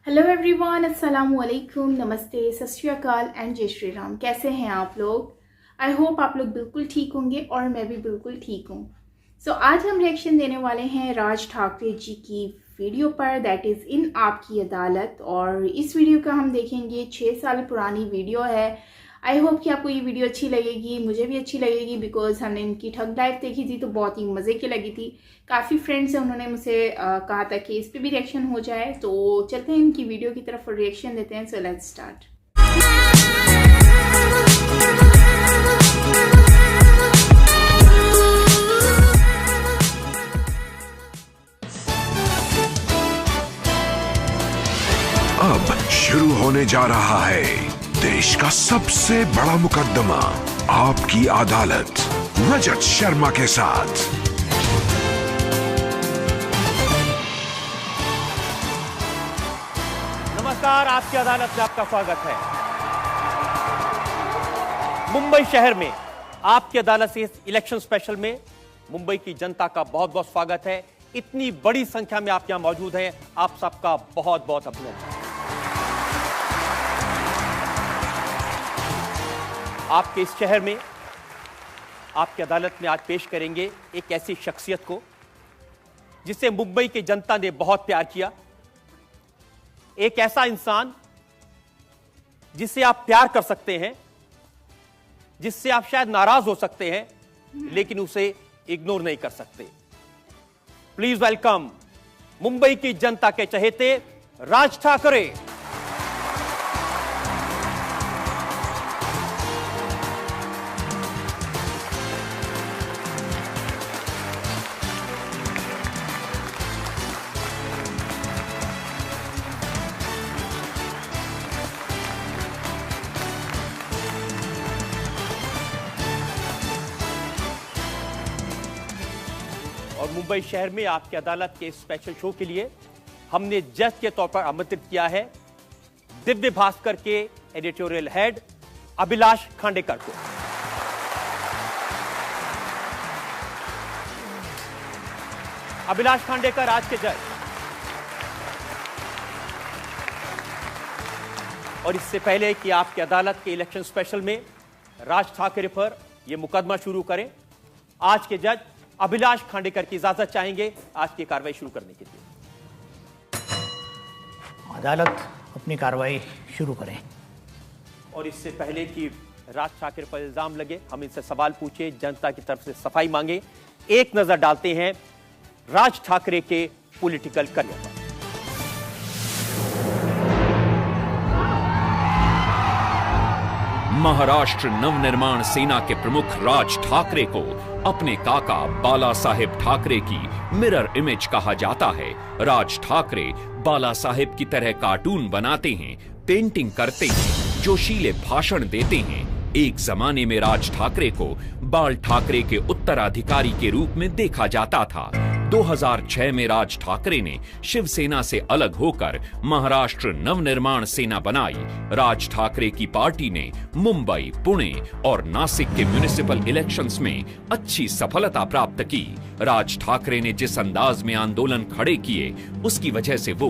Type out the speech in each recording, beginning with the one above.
Hello everyone, अस्सलाम वालेकुम, नमस्ते, सत श्री अकाल एंड जय श्री राम। कैसे हैं आप लोग? आई होप आप लोग बिल्कुल ठीक होंगे और मैं भी बिल्कुल ठीक हूँ। सो आज हम रिएक्शन देने वाले हैं राज ठाकरे जी की वीडियो पर, दैट इज़ इन आपकी अदालत। और इस वीडियो का हम देखेंगे 6 साल पुरानी वीडियो है। आई होप कि आपको ये वीडियो अच्छी लगेगी, मुझे भी अच्छी लगेगी, बिकॉज हमने इनकी ठग लाइफ देखी थी तो बहुत ही मज़े की लगी थी। काफ़ी फ्रेंड्स हैं, उन्होंने मुझसे कहा था कि इस पर भी रिएक्शन हो जाए, तो चलते हैं इनकी वीडियो की तरफ और रिएक्शन देते हैं। So let's start. अब शुरू होने जा रहा है देश का सबसे बड़ा मुकदमा, आपकी अदालत, रजत शर्मा के साथ। नमस्कार, आपकी अदालत में आपका स्वागत है। मुंबई शहर में आपकी अदालत से इस इलेक्शन स्पेशल में मुंबई की जनता का बहुत बहुत स्वागत है। इतनी बड़ी संख्या में आप यहां मौजूद हैं, आप सबका बहुत बहुत अभिनंदन। आपके इस शहर में आपकी अदालत में आज पेश करेंगे एक ऐसी शख्सियत को जिसे मुंबई की जनता ने बहुत प्यार किया। एक ऐसा इंसान जिससे आप प्यार कर सकते हैं, जिससे आप शायद नाराज हो सकते हैं, लेकिन उसे इग्नोर नहीं कर सकते। प्लीज वेलकम मुंबई की जनता के चहेते राज ठाकरे। और मुंबई शहर में आपकी अदालत के स्पेशल शो के लिए हमने जज के तौर पर आमंत्रित किया है दिव्य भास्कर के एडिटोरियल हेड अभिलाष खांडेकर को। अभिलाष खांडेकर आज के जज। और इससे पहले कि आपकी अदालत के इलेक्शन स्पेशल में राज ठाकरे पर यह मुकदमा शुरू करें, आज के जज अभिलाष खांडेकर की इजाजत चाहेंगे आज की कार्रवाई शुरू करने के लिए। अदालत अपनी कार्रवाई शुरू करें। और इससे पहले कि राज ठाकरे पर इल्जाम लगे, हम इनसे सवाल पूछे, जनता की तरफ से सफाई मांगे। एक नजर डालते हैं राज ठाकरे के पॉलिटिकल करियर पर। महाराष्ट्र नवनिर्माण सेना के प्रमुख राज ठाकरे को अपने काका बाला साहेब ठाकरे की मिरर इमेज कहा जाता है। राज ठाकरे बाला साहेब की तरह कार्टून बनाते हैं, पेंटिंग करते हैं, जोशीले भाषण देते हैं। एक जमाने में राज ठाकरे को बाल ठाकरे के उत्तराधिकारी के रूप में देखा जाता था। 2006 में राज ठाकरे ने शिवसेना से अलग होकर महाराष्ट्र नवनिर्माण सेना बनाई। राज ठाकरे की पार्टी ने मुंबई, पुणे और नासिक के म्युनिसिपल इलेक्शंस में अच्छी सफलता प्राप्त की। राज ठाकरे ने जिस अंदाज में आंदोलन खड़े किए, उसकी वजह से वो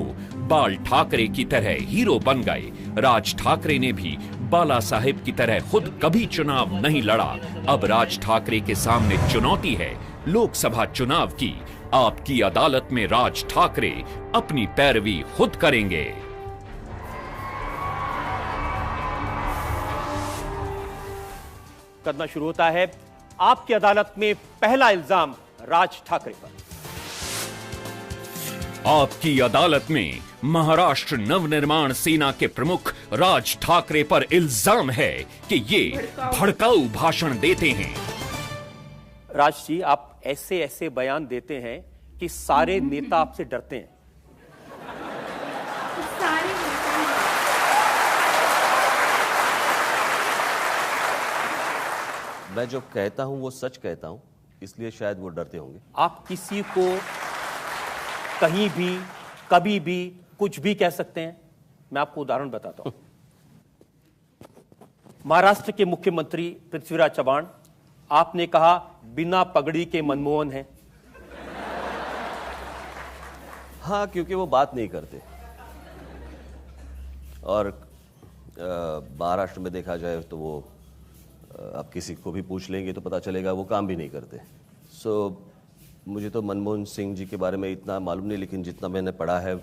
बाल ठाकरे की तरह हीरो बन गए। राज ठाकरे ने भी बाला साहेब की तरह खुद कभी चुनाव नहीं लड़ा। अब राज ठाकरे के सामने चुनौती है लोकसभा चुनाव की। आपकी अदालत में राज ठाकरे अपनी पैरवी खुद करेंगे। मुकदमा शुरू होता है। आपकी अदालत में पहला इल्जाम राज ठाकरे पर। आपकी अदालत में महाराष्ट्र नवनिर्माण सेना के प्रमुख राज ठाकरे पर इल्जाम है कि ये भड़काऊ भाषण देते हैं। राज जी, आप ऐसे ऐसे बयान देते हैं कि सारे नेता आपसे डरते हैं। मैं जो कहता हूं वो सच कहता हूं, इसलिए शायद वो डरते होंगे। आप किसी को कहीं भी कभी भी कुछ भी कह सकते हैं। मैं आपको उदाहरण बताता हूं। महाराष्ट्र के मुख्यमंत्री पृथ्वीराज चव्हाण, आपने कहा बिना पगड़ी के मनमोहन हैं। हाँ, क्योंकि वो बात नहीं करते। और महाराष्ट्र में देखा जाए तो वो आप किसी को भी पूछ लेंगे तो पता चलेगा वो काम भी नहीं करते। सो मुझे तो मनमोहन सिंह जी के बारे में इतना मालूम नहीं, लेकिन जितना मैंने पढ़ा है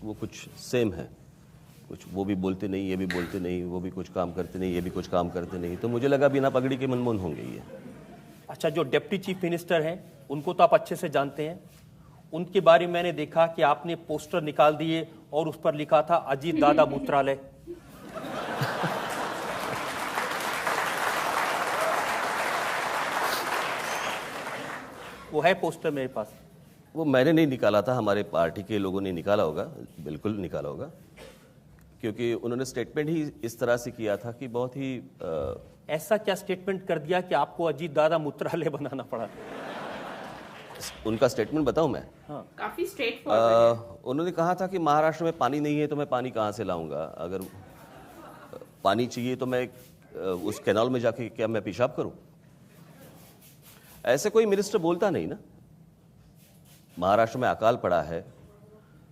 वो कुछ सेम है, कुछ वो भी बोलते नहीं, ये भी बोलते नहीं, वो भी कुछ काम करते नहीं, ये भी कुछ काम करते नहीं, तो मुझे लगा बिना पगड़ी के मनमोहन होंगे ये। अच्छा, जो डिप्टी चीफ मिनिस्टर हैं उनको तो आप अच्छे से जानते हैं, उनके बारे में मैंने देखा कि आपने पोस्टर निकाल दिए और उस पर लिखा था अजीत दादा मूत्रालय। वो है पोस्टर मेरे पास। वो मैंने नहीं निकाला था, हमारे पार्टी के लोगों ने निकाला होगा, बिल्कुल निकाला होगा, क्योंकि उन्होंने स्टेटमेंट ही इस तरह से किया था कि बहुत ही ऐसा क्या स्टेटमेंट कर दिया कि आपको अजीत दादा मूत्रालय बनाना पड़ा? उनका स्टेटमेंट बताऊं मैं? हाँ। काफी स्ट्रेट फॉरवर्ड। उन्होंने कहा था कि महाराष्ट्र में पानी नहीं है तो मैं पानी कहाँ से लाऊंगा, अगर पानी चाहिए तो मैं उस कैनाल में जाके क्या मैं पेशाब करूं? ऐसे कोई मिनिस्टर बोलता नहीं ना। महाराष्ट्र में अकाल पड़ा है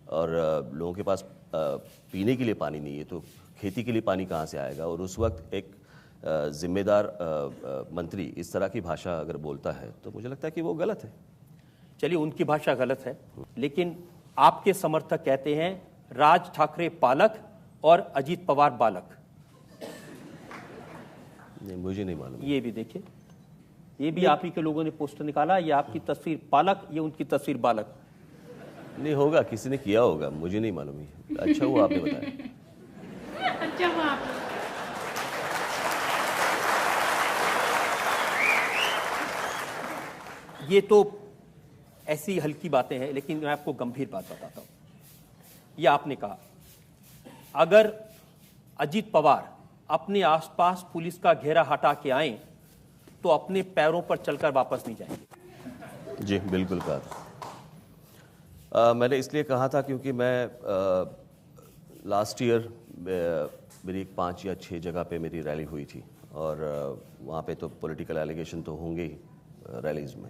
और लोगों के पास पीने के लिए पानी नहीं है, तो खेती के लिए पानी कहाँ से आएगा? और उस वक्त एक जिम्मेदार मंत्री इस तरह की भाषा अगर बोलता है तो मुझे लगता है कि वो गलत है। चलिए, उनकी भाषा गलत है, लेकिन आपके समर्थक कहते हैं राज ठाकरे पालक और अजीत पवार बालक। नहीं, मुझे नहीं मालूम। ये भी देखिए, ये भी आप ही के लोगों ने पोस्टर निकाला, ये आपकी तस्वीर पालक, ये उनकी तस्वीर बालक। नहीं होगा, किसी ने किया होगा, मुझे नहीं मालूम। अच्छा हुआ आपने बताया। अच्छा हुआ आपने। ये तो ऐसी हल्की बातें हैं, लेकिन मैं आपको गंभीर बात बताता हूं। ये आपने कहा अगर अजीत पवार अपने आसपास पुलिस का घेरा हटा के आए तो अपने पैरों पर चलकर वापस नहीं जाएंगे। जी बिल्कुल कहा था। मैंने इसलिए कहा था क्योंकि मैं लास्ट ईयर मेरी 5 या 6 जगह पे मेरी रैली हुई थी और वहाँ पे तो पॉलिटिकल एलिगेशन तो होंगे ही रैलीज में,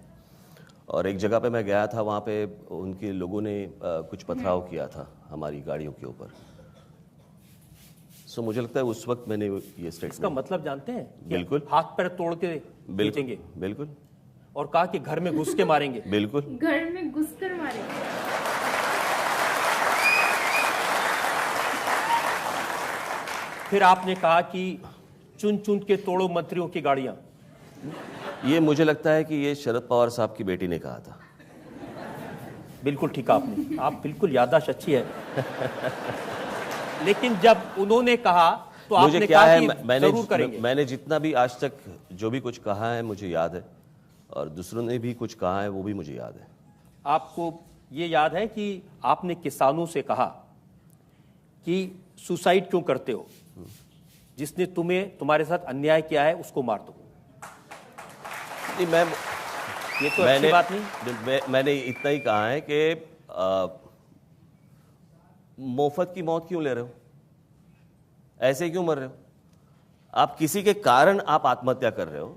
और एक जगह पे मैं गया था, वहाँ पे उनके लोगों ने कुछ पथराव किया था हमारी गाड़ियों के ऊपर। सो मुझे लगता है उस वक्त मैंने ये स्टेटमेंट। इसका मतलब जानते हैं? बिल्कुल। हाथ पैर तोड़ के बेचेंगे। बिल्कुल। और कहा कि घर में घुस के मारेंगे। बिल्कुल। घर में घुसकर मारेंगे। फिर आपने कहा कि चुन चुन के तोड़ो मंत्रियों की गाड़ियां। ये मुझे लगता है कि ये शरद पवार साहब की बेटी ने कहा था। बिल्कुल ठीक आपने, आप बिल्कुल याददाश्त अच्छी है। लेकिन जब उन्होंने कहा तो मुझे आपने क्या कहा है, कि जरूर करेंगे। मैंने जितना भी आज तक जो भी कुछ कहा है मुझे याद है, और दूसरों ने भी कुछ कहा है वो भी मुझे याद है। आपको ये याद है कि आपने किसानों से कहा कि सुसाइड क्यों करते हो, जिसने तुम्हारे साथ अन्याय किया है उसको मार दो। नहीं, ये तो अच्छी बात नहीं। मैंने इतना ही कहा है कि मुफ्त की मौत क्यों ले रहे हो, ऐसे क्यों मर रहे हो? आप किसी के कारण आप आत्महत्या कर रहे हो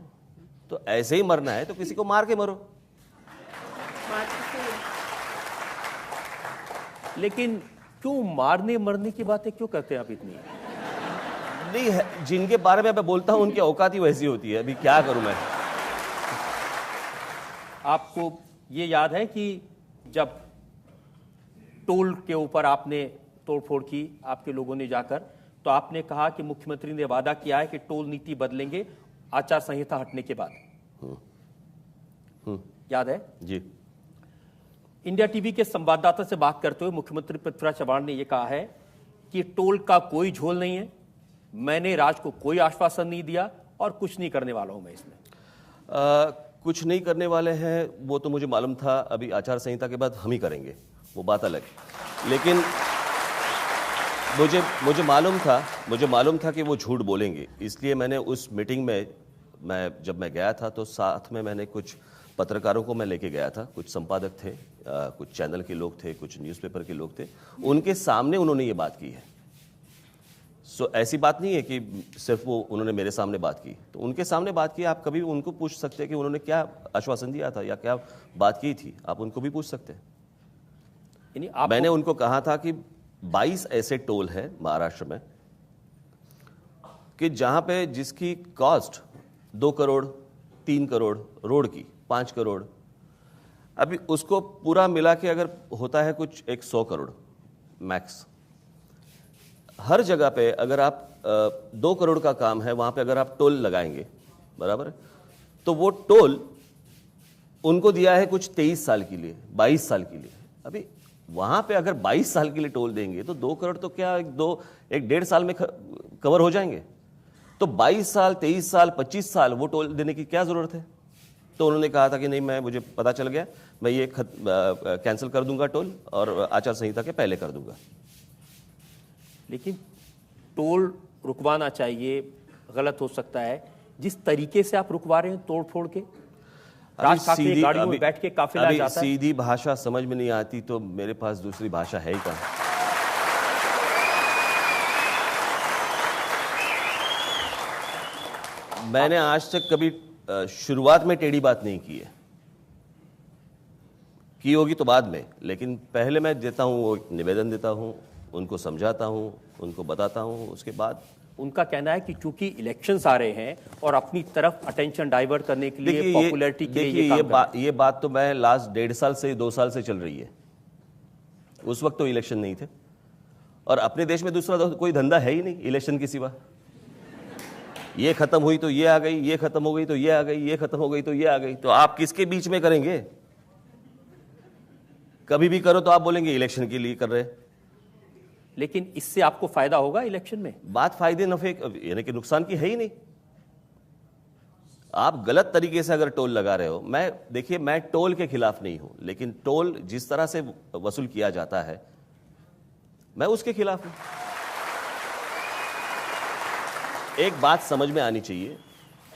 तो ऐसे ही मरना है तो किसी को मार के मरो। बात तो सही है। लेकिन क्यों मारने मरने की बातें क्यों करते हैं आप इतनी? नहीं है, जिनके बारे में मैं बोलता हूं उनकी औकात ही वैसी होती है। अभी क्या करूं मैं? आपको ये याद है कि जब टोल के ऊपर आपने तोड़फोड़ की आपके लोगों ने जाकर, तो आपने कहा कि मुख्यमंत्री ने वादा किया है कि टोल नीति बदलेंगे आचार संहिता हटने के बाद। याद है जी। इंडिया टीवी के संवाददाता से बात करते हुए मुख्यमंत्री पृथ्वीराज चव्हाण ने यह कहा है कि टोल का कोई झोल नहीं है, मैंने राज को कोई आश्वासन नहीं दिया और कुछ नहीं करने वाला हूं मैं इसमें। कुछ नहीं करने वाले हैं वो तो मुझे मालूम था, अभी आचार संहिता के बाद हम ही करेंगे, वो बात अलग है। लेकिन मुझे मालूम था कि वो झूठ बोलेंगे, इसलिए मैंने उस मीटिंग में जब मैं गया था तो साथ में मैंने कुछ पत्रकारों को मैं लेके गया था, कुछ संपादक थे, कुछ चैनल के लोग थे, कुछ न्यूज़पेपर के लोग थे, उनके सामने उन्होंने ये बात की है। सो ऐसी बात नहीं है कि सिर्फ वो उन्होंने मेरे सामने बात की, तो उनके सामने बात की। आप कभी भी उनको पूछ सकते हैं कि उन्होंने क्या आश्वासन दिया था या क्या बात की थी, आप उनको भी पूछ सकते हैं। मैंने उनको कहा था कि 22 ऐसे टोल हैं महाराष्ट्र में कि जहां पे जिसकी कॉस्ट 2 करोड़ 3 करोड़, रोड की 5 करोड़, अभी उसको पूरा मिला के अगर होता है कुछ 100 करोड़ मैक्स। हर जगह पे अगर आप 2 करोड़ का काम है, वहां पे अगर आप टोल लगाएंगे, बराबर है, तो वो टोल उनको दिया है कुछ 23 साल के लिए, 22 साल के लिए। अभी वहां पे अगर 22 साल के लिए टोल देंगे तो 2 करोड़ तो क्या एक 1.5 साल में कवर हो जाएंगे। तो 22 साल, 23 साल, 25 साल वो टोल देने की क्या जरूरत है? तो उन्होंने कहा था कि नहीं, मुझे पता चल गया, मैं ये कैंसिल कर दूंगा टोल और आचार संहिता के पहले कर दूंगा। लेकिन टोल रुकवाना चाहिए, गलत हो सकता है जिस तरीके से आप रुकवा रहे हैं तोड़ फोड़ के। राज ठाकरे गाड़ियों में बैठ के काफिला जाता है। सीधी भाषा समझ में नहीं आती तो मेरे पास दूसरी भाषा है ही कहां। मैंने आज तक कभी शुरुआत में टेढ़ी बात नहीं की है, की होगी तो बाद में, लेकिन पहले मैं देता हूं, वो निवेदन देता हूं, उनको समझाता हूं, उनको बताता हूं, उसके बाद उनका कहना है कि चूंकि इलेक्शंस आ रहे हैं और अपनी तरफ अटेंशन डाइवर्ट करने के लिए, पॉपुलैरिटी के लिए ये बात तो मैं लास्ट 1.5 साल से 2 साल से चल रही है। उस वक्त तो इलेक्शन नहीं थे और अपने देश में दूसरा तो कोई धंधा है ही नहीं इलेक्शन के सिवा। ये खत्म हुई तो ये आ गई, ये खत्म हो गई तो ये आ गई, ये खत्म हो गई तो ये आ गई। तो आप किसके बीच में करेंगे? कभी भी करो तो आप बोलेंगे इलेक्शन के लिए कर रहे। लेकिन इससे आपको फायदा होगा इलेक्शन में? बात फायदे नफे यानी कि नुकसान की है ही नहीं। आप गलत तरीके से अगर टोल लगा रहे हो, देखिए मैं टोल के खिलाफ नहीं हूं, लेकिन टोल जिस तरह से वसूल किया जाता है मैं उसके खिलाफ हूं। एक बात समझ में आनी चाहिए,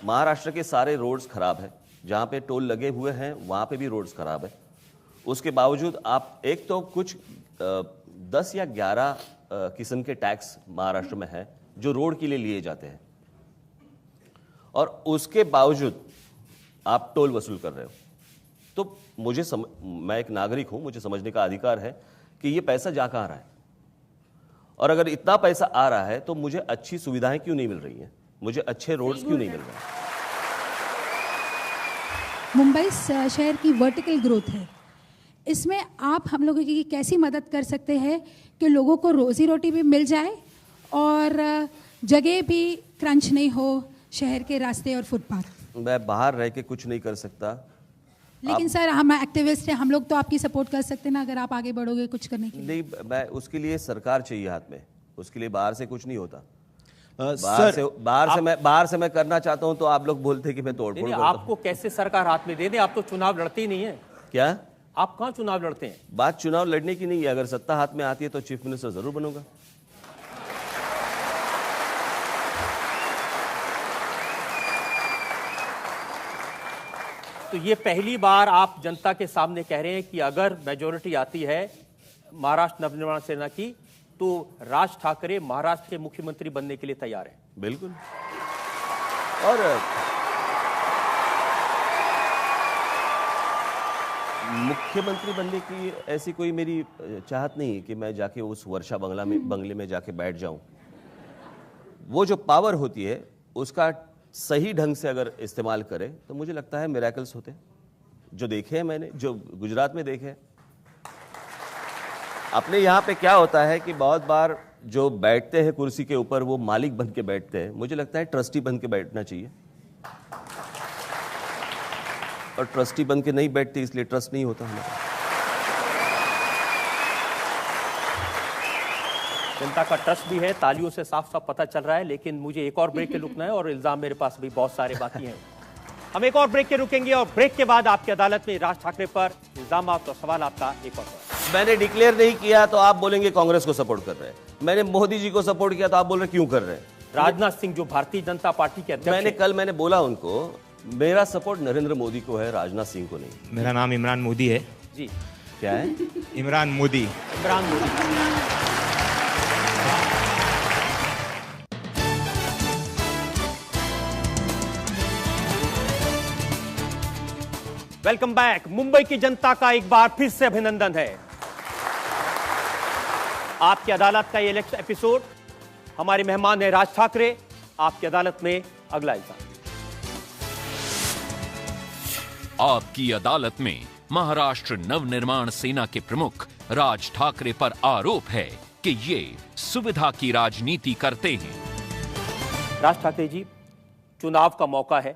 महाराष्ट्र के सारे रोड्स खराब हैं, जहां पे टोल लगे हुए हैं वहां पे भी रोड्स खराब है। उसके बावजूद आप एक तो कुछ 10 या 11 किस्म के टैक्स महाराष्ट्र में है जो रोड के लिए लिए जाते हैं और उसके बावजूद आप टोल वसूल कर रहे हो। तो मैं एक नागरिक हूं, मुझे समझने का अधिकार है कि ये पैसा जा कहां रहा है, और अगर इतना पैसा आ रहा है तो मुझे अच्छी सुविधाएं क्यों नहीं मिल रही हैं, मुझे अच्छे रोड्स क्यों नहीं मिल रहे हैं। मुंबई शहर की वर्टिकल ग्रोथ है, इसमें आप हम लोगों की कैसी मदद कर सकते हैं कि लोगों को रोजी रोटी भी मिल जाए और जगह भी क्रंच नहीं हो, शहर के रास्ते और फुटपाथ। मैं बाहर रह के कुछ नहीं कर सकता, लेकिन सर हम एक्टिविस्ट हैं, हम लोग तो आपकी सपोर्ट कर सकते हैं ना, अगर आप आगे बढ़ोगे कुछ करने के लिए। नहीं, मैं उसके लिए सरकार चाहिए हाथ में, उसके लिए बाहर से कुछ नहीं होता। बाहर से मैं करना चाहता हूं तो आप लोग बोलते कि मैं तोड़फोड़ करता हूं। आपको कैसे सरकार हाथ में दे दे? आप तो चुनाव लड़ते ही नहीं है। क्या आप कहां चुनाव लड़ते हैं? बात चुनाव लड़ने की नहीं है, अगर सत्ता हाथ में आती है तो चीफ मिनिस्टर जरूर बनूंगा। तो ये पहली बार आप जनता के सामने कह रहे हैं कि अगर मेजोरिटी आती है महाराष्ट्र नवनिर्माण सेना की तो राज ठाकरे महाराष्ट्र के मुख्यमंत्री बनने के लिए तैयार हैं। बिल्कुल। और मुख्यमंत्री बनने की ऐसी कोई मेरी चाहत नहीं है कि मैं जाके उस वर्षा बंगले में जाके बैठ जाऊं। वो जो पावर होती है उसका सही ढंग से अगर इस्तेमाल करें तो मुझे लगता है मिरेकल्स होते हैं, जो देखे हैं मैंने, जो गुजरात में देखे हैं। अपने यहाँ पे क्या होता है कि बहुत बार जो बैठते हैं कुर्सी के ऊपर वो मालिक बन के बैठते हैं, मुझे लगता है ट्रस्टी बन के बैठना चाहिए, और ट्रस्टी बन के नहीं बैठते इसलिए ट्रस्ट नहीं होता हमारा। जनता का ट्रस्ट भी है, तालियों से साफ साफ पता चल रहा है। लेकिन मुझे एक और ब्रेक के रुकना है और इल्जाम मेरे पास भी बहुत सारे बाकी हैं। हम एक और ब्रेक के रुकेंगे और ब्रेक के बाद आपकी अदालत में राज ठाकरे पर इल्जाम और सवाल आपका एक और। मैंने डिक्लेयर नहीं किया तो आप बोलेंगे कांग्रेस को सपोर्ट कर रहे हैं, मैंने मोदी जी को सपोर्ट किया तो आप बोल रहे क्यों कर रहे हैं। राजनाथ सिंह जो भारतीय जनता पार्टी के अध्यक्ष, मैंने बोला उनको मेरा सपोर्ट नरेंद्र मोदी को है, राजनाथ सिंह को नहीं। मेरा नाम इमरान मोदी है जी। क्या है? इमरान मोदी। इमरान मोदी। Welcome back. मुंबई की जनता का एक बार फिर से अभिनंदन है। आपकी अदालत का ये एपिसोड, हमारे मेहमान है राज ठाकरे। आपकी अदालत में अगला इल्जाम। आपकी अदालत में महाराष्ट्र नवनिर्माण सेना के प्रमुख राज ठाकरे पर आरोप है कि ये सुविधा की राजनीति करते हैं। राज ठाकरे जी, चुनाव का मौका है,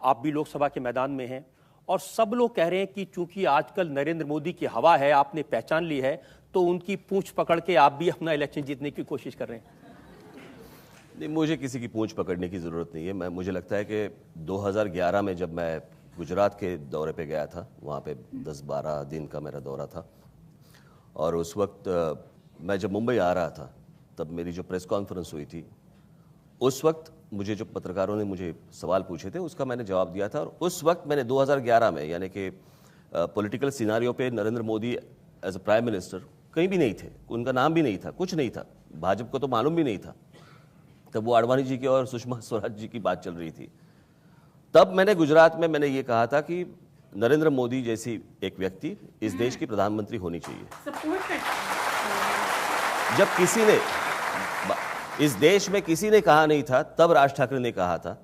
आप भी लोकसभा के मैदान में हैं और सब लोग कह रहे हैं कि चूंकि आजकल नरेंद्र मोदी की हवा है, आपने पहचान ली है, तो उनकी पूंछ पकड़ के आप भी अपना इलेक्शन जीतने की कोशिश कर रहे हैं। नहीं, मुझे किसी की पूंछ पकड़ने की ज़रूरत नहीं है। मुझे लगता है कि 2011 में जब मैं गुजरात के दौरे पे गया था, वहाँ पे 10-12 दिन का मेरा दौरा था, और उस वक्त मैं जब मुंबई आ रहा था तब मेरी जो प्रेस कॉन्फ्रेंस हुई थी, उस वक्त मुझे जो पत्रकारों ने मुझे सवाल पूछे थे उसका मैंने जवाब दिया था। और उस वक्त मैंने 2011 में, यानी कि पॉलिटिकल सिनारियो पे Narendra Modi as a prime minister कहीं भी नहीं थे, उनका नाम भी नहीं था, कुछ नहीं था, भाजपा को तो मालूम भी नहीं था। तब वो आडवाणी जी की और सुषमा स्वराज जी की बात चल रही थी। तब मैंने गुजरात में मैंने ये कहा था कि नरेंद्र मोदी जैसी एक व्यक्ति इस देश की प्रधानमंत्री होनी चाहिए। जब किसी ने इस देश में किसी ने कहा नहीं था, तब राज ठाकरे ने कहा था।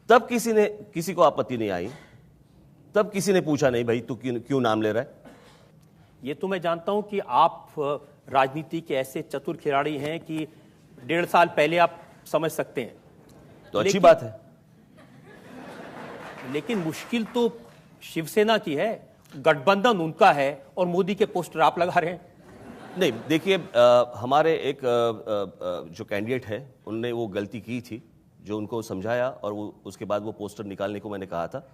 तब किसी को आपत्ति नहीं आई, तब किसी ने पूछा नहीं भाई तू क्यों नाम ले रहा है। ये तो मैं जानता हूं कि आप राजनीति के ऐसे चतुर खिलाड़ी हैं कि 1.5 साल पहले आप समझ सकते हैं, तो अच्छी बात है। लेकिन मुश्किल तो शिवसेना की है, गठबंधन उनका है और मोदी के पोस्टर आप लगा रहे हैं। नहीं, देखिए, हमारे एक जो कैंडिडेट है उनने वो गलती की थी, जो उनको समझाया और वो उसके बाद वो पोस्टर निकालने को मैंने कहा था।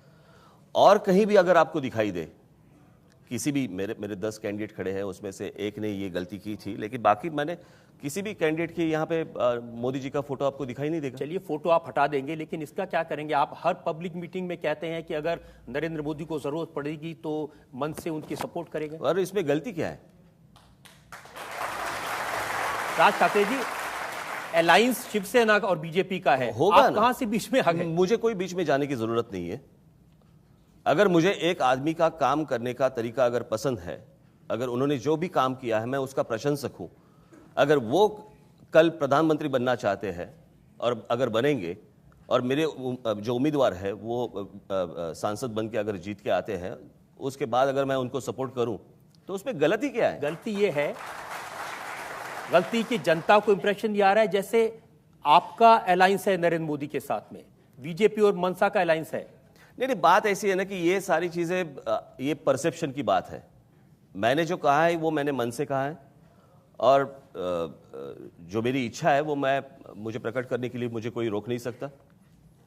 और कहीं भी अगर आपको दिखाई दे, किसी भी मेरे 10 कैंडिडेट खड़े हैं, उसमें से एक ने ये गलती की थी, लेकिन बाकी मैंने किसी भी कैंडिडेट के यहाँ पे मोदी जी का फोटो आपको दिखाई नहीं देगा। चलिए, फोटो आप हटा देंगे, लेकिन इसका क्या करेंगे? आप हर पब्लिक मीटिंग में कहते हैं कि अगर नरेंद्र मोदी को जरूरत पड़ेगी तो मन से उनकी सपोर्ट करेंगे। और इसमें गलती क्या है? राज ठाकरे जी, अलायंस शिवसेना और बीजेपी का है, होगा आप कहां से बीच में आ गए? मुझे कोई बीच में जाने की जरूरत नहीं है। अगर मुझे एक आदमी का काम करने का तरीका अगर पसंद है, अगर उन्होंने जो भी काम किया है मैं उसका प्रशंसक हूं, अगर वो कल प्रधानमंत्री बनना चाहते हैं और अगर बनेंगे और मेरे जो उम्मीदवार है वो सांसद बन के अगर जीत के आते हैं, उसके बाद अगर मैं उनको सपोर्ट करूं, तो उसमें गलती क्या है? गलती ये है, गलती की जनता को इंप्रेशन ये आ रहा है जैसे आपका अलायंस है नरेंद्र मोदी के साथ में, बीजेपी और मनसा का अलायंस है। नहीं, बात ऐसी है ना कि ये सारी चीजें, ये परसेप्शन की बात है। मैंने जो कहा है वो मैंने मन से कहा है, और जो मेरी इच्छा है वो मुझे प्रकट करने के लिए मुझे कोई रोक नहीं सकता।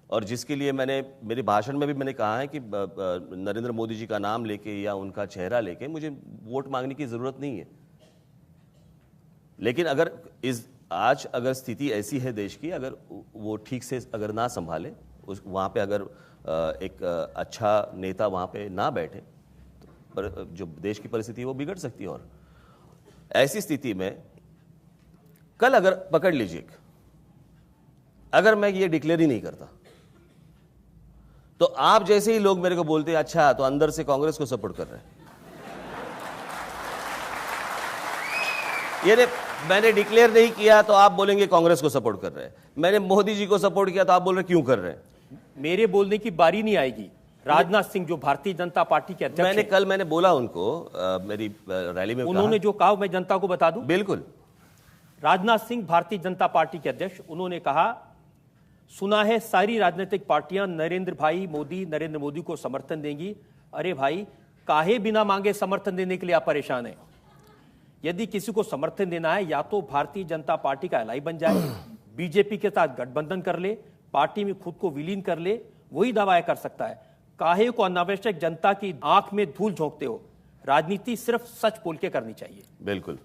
और जिसके लिए मैंने मेरे भाषण में भी मैंने कहा है कि नरेंद्र मोदी जी का नाम लेके या उनका चेहरा लेके मुझे वोट मांगने की जरूरत नहीं है। लेकिन अगर आज अगर स्थिति ऐसी है देश की, अगर वो ठीक से अगर ना संभाले, वहाँ पे अगर एक अच्छा नेता वहाँ पे ना बैठे, तो जो देश की परिस्थिति है वो बिगड़ सकती है। और ऐसी स्थिति में कल अगर पकड़ लीजिए, अगर मैं ये डिक्लेयर ही नहीं करता, तो आप जैसे ही लोग मेरे को बोलते हैं अच्छा तो अंदर से कांग्रेस को सपोर्ट कर रहे हैं, ये मैंने डिक्लेयर नहीं किया तो आप बोलेंगे कांग्रेस को सपोर्ट कर रहे हैं, मैंने मोदी जी को सपोर्ट किया तो आप बोल रहे क्यों कर रहे हैं। मेरे बोलने की बारी नहीं आएगी। राजनाथ सिंह जो भारतीय जनता पार्टी के अध्यक्ष मैंने बोला उनको मेरी रैली में, उन्होंने जो कहा मैं जनता को बता दूं। बिल्कुल। राजनाथ सिंह भारतीय जनता पार्टी के अध्यक्ष, उन्होंने कहा सुना है सारी राजनीतिक पार्टियां नरेंद्र मोदी को समर्थन देंगी। अरे भाई, काहे बिना मांगे समर्थन देने के लिए आप परेशान हैं? यदि किसी को समर्थन देना है या तो भारतीय जनता पार्टी का एलाई बन जाए, बीजेपी के साथ गठबंधन कर ले, पार्टी में खुद को विलीन कर ले, वही दावा कर सकता है। काहे को अनावश्यक जनता की आंख में धूल झोंकते हो? राजनीति सिर्फ सच बोल के करनी चाहिए। बिल्कुल,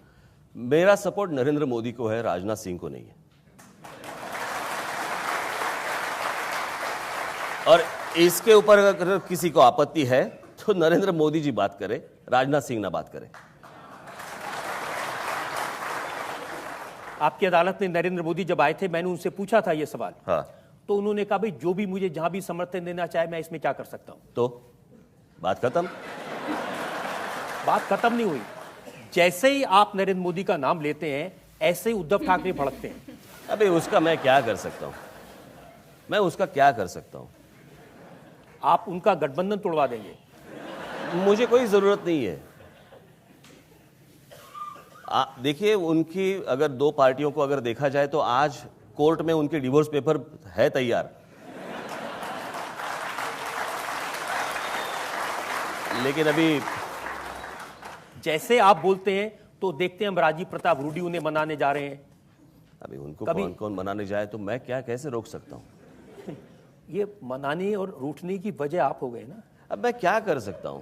मेरा सपोर्ट नरेंद्र मोदी को है, राजनाथ सिंह को नहीं है। और इसके ऊपर अगर किसी को आपत्ति है तो नरेंद्र मोदी जी बात करें, राजनाथ सिंह ना बात करें। आपकी अदालत ने नरेंद्र मोदी जब आए थे, मैंने उनसे पूछा था ये सवाल। हाँ। तो उन्होंने कहा भाई जो भी मुझे जहां भी समर्थन देना चाहे मैं इसमें क्या कर सकता हूं। तो बात खत्म। बात खत्म नहीं हुई। जैसे ही आप नरेंद्र मोदी का नाम लेते हैं ऐसे ही उद्धव ठाकरे भड़कते हैं। अबे उसका मैं क्या कर सकता हूं? मैं उसका क्या कर सकता हूं? आप उनका गठबंधन तोड़वा देंगे। मुझे कोई जरूरत नहीं है। देखिए, उनकी अगर दो पार्टियों को अगर देखा जाए तो आज कोर्ट में उनके डिवोर्स पेपर है तैयार, लेकिन अभी जैसे आप बोलते हैं तो देखते हैं हम राजीव प्रताप रूडी उन्हें मनाने जा रहे हैं। अभी उनको कौन कौन मनाने जाए तो मैं क्या कैसे रोक सकता हूं? ये मनाने और रूठने की वजह आप हो गए ना। अब मैं क्या कर सकता हूं?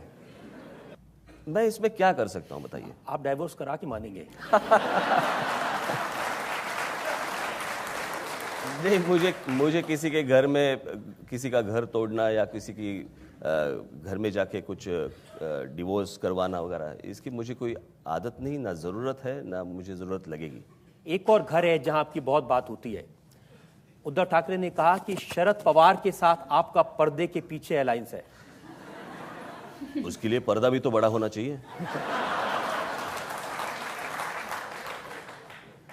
मैं इसमें क्या कर सकता हूं बताइए? आप डाइवोर्स करा के मानेंगे? नहीं, मुझे किसी के घर में किसी का घर तोड़ना या किसी की घर में जाके कुछ डिवोर्स करवाना वगैरह, इसकी मुझे कोई आदत नहीं, ना ज़रूरत है, ना मुझे ज़रूरत लगेगी। एक और घर है जहां आपकी बहुत बात होती है। उद्धव ठाकरे ने कहा कि शरद पवार के साथ आपका पर्दे के पीछे अलायंस है। उसके लिए पर्दा भी तो बड़ा होना चाहिए।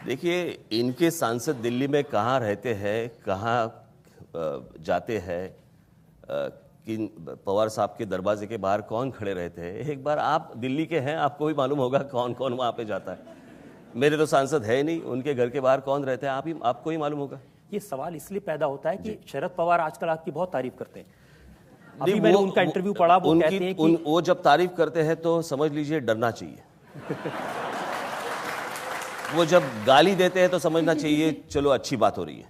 देखिए, इनके सांसद दिल्ली में कहाँ रहते हैं, कहाँ जाते हैं, किन पवार साहब के दरवाजे के बाहर कौन खड़े रहते हैं, एक बार आप दिल्ली के हैं, आपको भी मालूम होगा कौन कौन वहाँ पे जाता है। मेरे तो सांसद है नहीं, उनके घर के बाहर कौन रहता है आपको ही मालूम होगा। ये सवाल इसलिए पैदा होता है कि शरद पवार आजकल आपकी बहुत तारीफ करते हैं। अभी मैंने उनका इंटरव्यू पढ़ा, वो कहते हैं कि वो जब तारीफ करते हैं तो समझ लीजिए डरना चाहिए। वो जब गाली देते हैं तो समझना चाहिए चलो अच्छी बात हो रही है।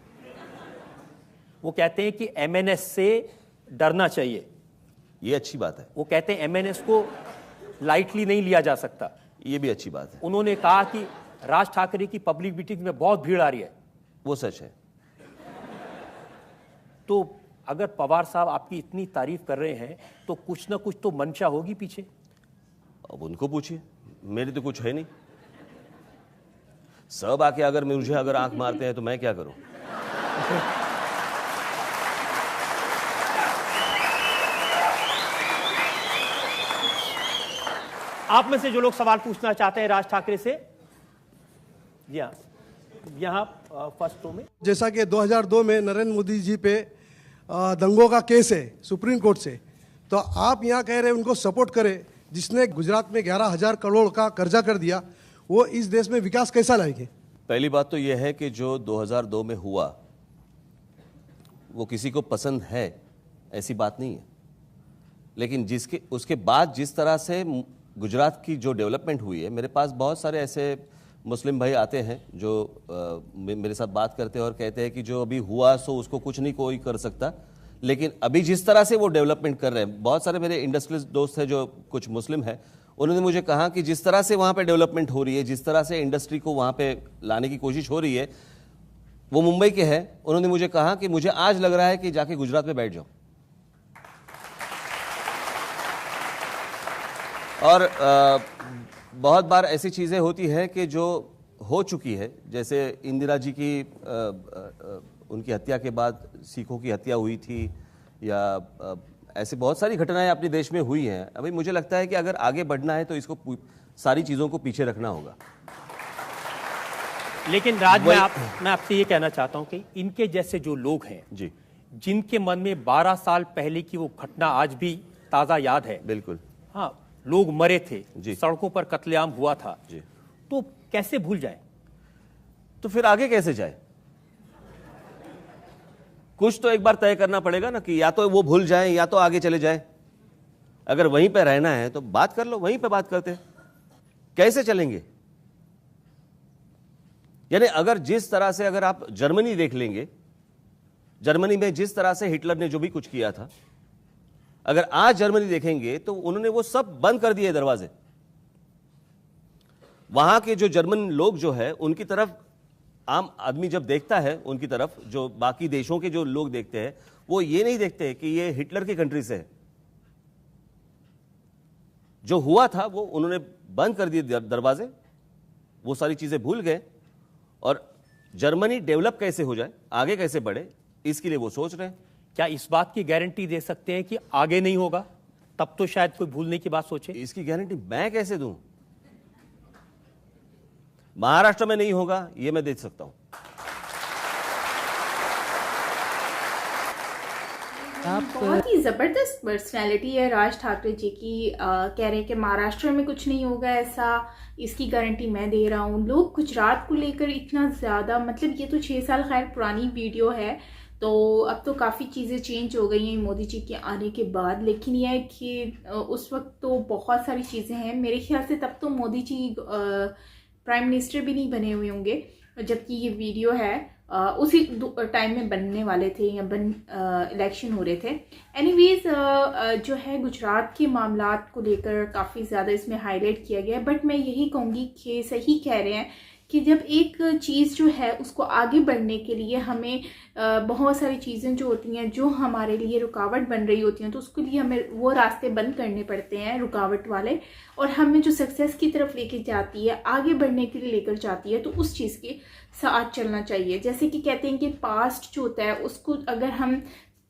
वो कहते हैं कि एमएनएस से डरना चाहिए, ये अच्छी बात है। वो कहते हैं एमएनएस को लाइटली नहीं लिया जा सकता, ये भी अच्छी बात है। उन्होंने कहा कि राज ठाकरे की पब्लिक मीटिंग में बहुत भीड़ आ रही है, वो सच है। तो अगर पवार साहब आपकी इतनी तारीफ कर रहे हैं तो कुछ ना कुछ तो मंशा होगी पीछे। अब उनको पूछिए, मेरी तो कुछ है नहीं। सब आके अगर मुझे अगर आंख मारते हैं तो मैं क्या करूं? आप में से जो लोग सवाल पूछना चाहते हैं राज ठाकरे से, जी हाँ, यहाँ फर्स्ट रो में। जैसा कि 2002 में नरेंद्र मोदी जी पे दंगों का केस है सुप्रीम कोर्ट से, तो आप यहाँ कह रहे हैं उनको सपोर्ट करें, जिसने गुजरात में 11,000 करोड़ का कर्जा कर दिया, वो इस देश में विकास कैसा लाएंगे? पहली बात तो यह है कि जो 2002 में हुआ वो किसी को पसंद है ऐसी बात नहीं है, लेकिन उसके बाद जिस तरह से गुजरात की जो डेवलपमेंट हुई है, मेरे पास बहुत सारे ऐसे मुस्लिम भाई आते हैं जो मेरे साथ बात करते हैं और कहते हैं कि जो अभी हुआ सो उसको कुछ नहीं कोई कर सकता, लेकिन अभी जिस तरह से वो डेवलपमेंट कर रहे हैं, बहुत सारे मेरे इंडस्ट्रियलिस्ट दोस्त हैं जो कुछ मुस्लिम हैं, उन्होंने मुझे कहा कि जिस तरह से वहाँ पे डेवलपमेंट हो रही है, जिस तरह से इंडस्ट्री को वहाँ पे लाने की कोशिश हो रही है, वो मुंबई के हैं, उन्होंने मुझे कहा कि मुझे आज लग रहा है कि जाके गुजरात में बैठ जाओ। और बहुत बार ऐसी चीज़ें होती हैं कि जो हो चुकी है, जैसे इंदिरा जी की उनकी हत्या के बाद सिखों की हत्या हुई थी, या ऐसी बहुत सारी घटनाएं अपने देश में हुई हैं। अभी मुझे लगता है कि अगर आगे बढ़ना है तो इसको सारी चीज़ों को पीछे रखना होगा। लेकिन राज, मैं आपसे ये कहना चाहता हूं कि इनके जैसे जो लोग हैं जी, जिनके मन में 12 साल पहले की वो घटना आज भी ताज़ा याद है, बिल्कुल, हाँ, लोग मरे थे, जी, सड़कों पर कत्लेआम हुआ था जी, तो कैसे भूल जाए? तो फिर आगे कैसे जाए? कुछ तो एक बार तय करना पड़ेगा ना कि या तो वो भूल जाए या तो आगे चले जाए। अगर वहीं पे रहना है तो बात कर लो, वहीं पे बात करते हैं। कैसे चलेंगे? यानी अगर जिस तरह से अगर आप जर्मनी देख लेंगे, जर्मनी में जिस तरह से हिटलर ने जो भी कुछ किया था, अगर आज जर्मनी देखेंगे तो उन्होंने वो सब बंद कर दिए दरवाजे। वहां के जो जर्मन लोग जो है उनकी तरफ आम आदमी जब देखता है, उनकी तरफ जो बाकी देशों के जो लोग देखते हैं, वो ये नहीं देखते कि ये हिटलर की कंट्री से है। जो हुआ था वो उन्होंने बंद कर दिए दरवाजे, वो सारी चीजें भूल गए, और जर्मनी डेवलप कैसे हो जाए, आगे कैसे बढ़े, इसके लिए वो सोच रहे हैं। क्या इस बात की गारंटी दे सकते हैं कि आगे नहीं होगा? तब तो शायद कोई भूलने की बात सोचे। इसकी गारंटी मैं कैसे दूं? महाराष्ट्र में नहीं होगा, ये मैं देख सकता हूं। बहुत ही ज़बरदस्त पर्सनैलिटी है राज ठाकरे जी की। कह रहे हैं कि महाराष्ट्र में कुछ नहीं होगा ऐसा, इसकी गारंटी मैं दे रहा हूँ। लोग गुजरात को लेकर इतना ज़्यादा, मतलब ये तो 6 साल खैर पुरानी वीडियो है, तो अब तो काफ़ी चीज़ें चेंज हो गई हैं मोदी जी के आने के बाद। लेकिन यह है कि उस वक्त तो बहुत सारी चीज़ें हैं, मेरे ख्याल से तब तो मोदी जी प्राइम मिनिस्टर भी नहीं बने हुए होंगे, जबकि ये वीडियो है उसी टाइम में बनने वाले थे या इलेक्शन हो रहे थे। एनीवेज जो है गुजरात के मामलात को लेकर काफ़ी ज़्यादा इसमें हाईलाइट किया गया है। बट मैं यही कहूँगी कि सही कह रहे हैं कि जब एक चीज़ जो है उसको आगे बढ़ने के लिए हमें बहुत सारी चीज़ें जो होती हैं जो हमारे लिए रुकावट बन रही होती हैं, तो उसके लिए हमें वो रास्ते बंद करने पड़ते हैं रुकावट वाले, और हमें जो सक्सेस की तरफ लेके जाती है, आगे बढ़ने के लिए लेकर जाती है, तो उस चीज़ के साथ चलना चाहिए। जैसे कि कहते हैं कि पास्ट जो होता है उसको अगर हम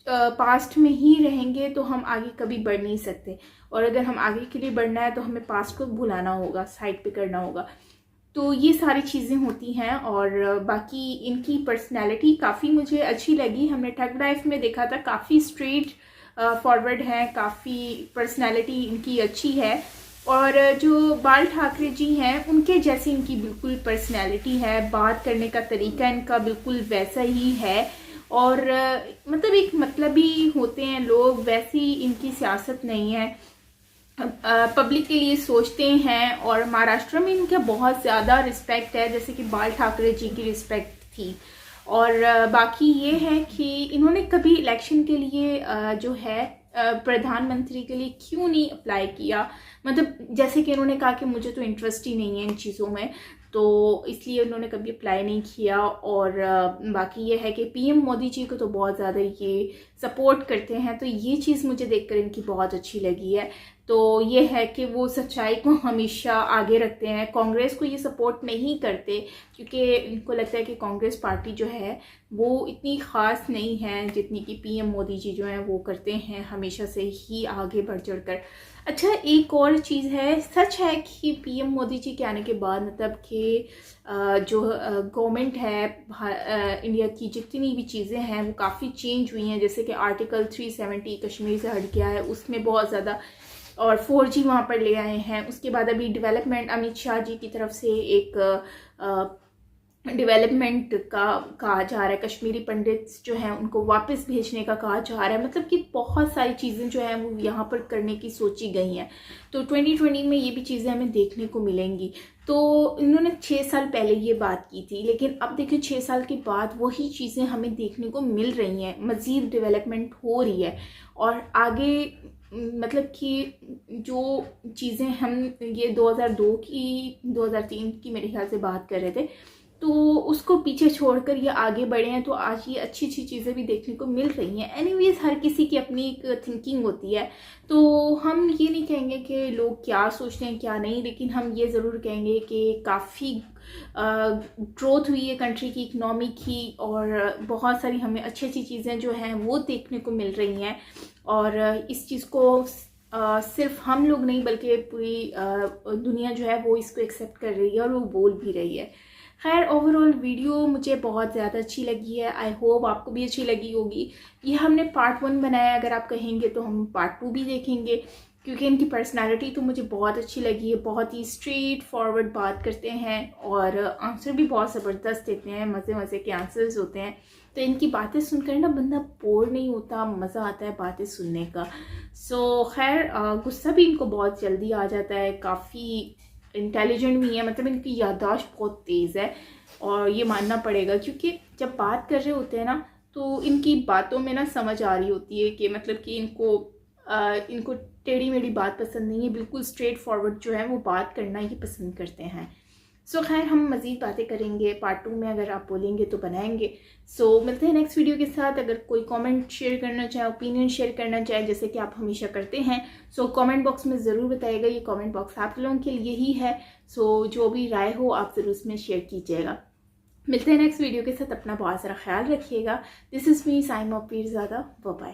पास्ट में ही रहेंगे तो हम आगे कभी बढ़ नहीं सकते, और अगर हम आगे के लिए बढ़ना है तो हमें पास्ट को भुलाना होगा, साइड पे करना होगा। तो ये सारी चीज़ें होती हैं। और बाकी इनकी पर्सनैलिटी काफ़ी मुझे अच्छी लगी। हमने ठग लाइफ में देखा था, काफ़ी स्ट्रेट फॉरवर्ड हैं, काफ़ी पर्सनैलिटी इनकी अच्छी है। और जो बाल ठाकरे जी हैं उनके जैसी इनकी बिल्कुल पर्सनैलिटी है, बात करने का तरीका इनका बिल्कुल वैसा ही है, और मतलब एक मतलबी होते हैं लोग, वैसी इनकी सियासत नहीं है, पब्लिक के लिए सोचते हैं। और महाराष्ट्र में इनका बहुत ज़्यादा रिस्पेक्ट है, जैसे कि बाल ठाकरे जी की रिस्पेक्ट थी। और बाकी ये है कि इन्होंने कभी इलेक्शन के लिए जो है प्रधानमंत्री के लिए क्यों नहीं अप्लाई किया, मतलब जैसे कि इन्होंने कहा कि मुझे तो इंटरेस्ट ही नहीं है इन चीज़ों में, तो इसलिए उन्होंने कभी अप्लाई नहीं किया। और बाकी ये है कि पीएम मोदी जी को तो बहुत ज़्यादा ये सपोर्ट करते हैं, तो ये चीज़ मुझे देखकर इनकी बहुत अच्छी लगी है। तो ये है कि वो सच्चाई को हमेशा आगे रखते हैं, कांग्रेस को ये सपोर्ट नहीं करते, क्योंकि इनको लगता है कि कांग्रेस पार्टी जो है वो इतनी ख़ास नहीं है जितनी कि पीएम मोदी जी जो हैं वो करते हैं हमेशा से ही आगे बढ़ चढ़ कर। अच्छा, एक और चीज़ है, सच है कि पीएम मोदी जी के आने के बाद मतलब कि जो गवर्नमेंट है इंडिया की, जितनी भी चीज़ें हैं वो काफ़ी चेंज हुई हैं। जैसे कि आर्टिकल 370 कश्मीर से हट गया है, उसमें बहुत ज़्यादा, और 4G वहाँ पर ले आए हैं। उसके बाद अभी डेवलपमेंट अमित शाह जी की तरफ से एक डेवलपमेंट का कहा जा रहा है, कश्मीरी पंडित्स जो हैं उनको वापस भेजने का कहा जा रहा है, मतलब कि बहुत सारी चीज़ें जो हैं वो यहाँ पर करने की सोची गई हैं। तो 2020 में ये भी चीज़ें हमें देखने को मिलेंगी। तो इन्होंने 6 साल पहले ये बात की थी, लेकिन अब देखिए 6 साल के बाद वही चीज़ें हमें देखने को मिल रही हैं, मज़ीद डेवलपमेंट हो रही है। और आगे मतलब कि जो चीज़ें हम ये 2002 की 2003 की मेरे ख्याल से बात कर रहे थे, तो उसको पीछे छोड़कर ये आगे बढ़े हैं, तो आज ये अच्छी अच्छी चीज़ें भी देखने को मिल रही हैं। एनीवेज हर किसी की अपनी एक थिंकिंग होती है, तो हम ये नहीं कहेंगे कि लोग क्या सोचते हैं क्या नहीं, लेकिन हम ये ज़रूर कहेंगे कि काफ़ी ग्रोथ हुई है कंट्री की, इकनॉमी की, और बहुत सारी हमें अच्छी अच्छी चीज़ें जो हैं वो देखने को मिल रही हैं। और इस चीज़ को सिर्फ हम लोग नहीं बल्कि पूरी दुनिया जो है वो इसको एक्सेप्ट कर रही है और वो बोल भी रही है। खैर, ओवरऑल वीडियो मुझे बहुत ज़्यादा अच्छी लगी है, आई होप आपको भी अच्छी लगी होगी। ये हमने पार्ट 1 बनाया, अगर आप कहेंगे तो हम पार्ट 2 भी देखेंगे, क्योंकि इनकी पर्सनालिटी तो मुझे बहुत अच्छी लगी है। बहुत ही स्ट्रेट फॉरवर्ड बात करते हैं और आंसर भी बहुत ज़बरदस्त देते हैं, मज़े मज़े के आंसर्स होते हैं। तो इनकी बातें सुनकर ना बंदा बोर नहीं होता, मज़ा आता है बातें सुनने का। सो खैर, गुस्सा भी इनको बहुत जल्दी आ जाता है, काफ़ी इंटेलिजेंट भी है, मतलब इनकी याददाश्त बहुत तेज़ है, और ये मानना पड़ेगा, क्योंकि जब बात कर रहे होते हैं ना तो इनकी बातों में ना समझ आ रही होती है कि मतलब कि इनको टेढ़ी मेढ़ी बात पसंद नहीं है, बिल्कुल स्ट्रेट फॉरवर्ड जो है वो बात करना ही पसंद करते हैं। सो खैर, हम मज़ीद बातें करेंगे पार्ट 2 में, अगर आप बोलेंगे तो बनाएंगे। सो मिलते हैं नेक्स्ट वीडियो के साथ। अगर कोई कमेंट शेयर करना चाहे, ओपिनियन शेयर करना चाहे, जैसे कि आप हमेशा करते हैं, सो कमेंट बॉक्स में ज़रूर बताइएगा। ये कमेंट बॉक्स आप लोगों के लिए ही है, सो जो भी राय हो आप ज़रूर इसमें शेयर कीजिएगा। मिलते हैं नेक्स्ट वीडियो के साथ, अपना बहुत सारा ख्याल रखिएगा। This is me Saima Pirzada, bye bye.